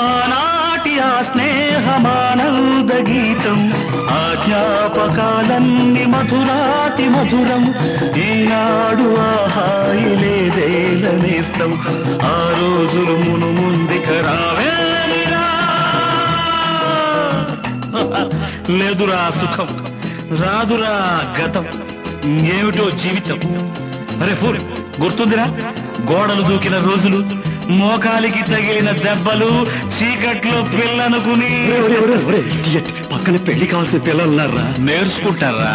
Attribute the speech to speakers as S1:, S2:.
S1: ఆనాటి ఆ స్నేహమానంద గీతం ఆ జ్ఞాపకాలన్నీ మధురాతి మధురం ఈనాడు ఆ హాయి లేదేలనేస్తం ఆ రోజులు మును ముందుక రావేమిరా లేదురా సుఖం రాదురా గతం ఏమిటో జీవితం అరే ఫూల్ గుర్తుందిరా గోడలు దూకిన రోజులు మోకాలికి తగిలిన దెబ్బలు చీకట్లో పిల్లనుకుని
S2: పక్కన పెళ్లి కావాల్సిన పిల్లలున్నారా
S1: నేర్చుకుంటారా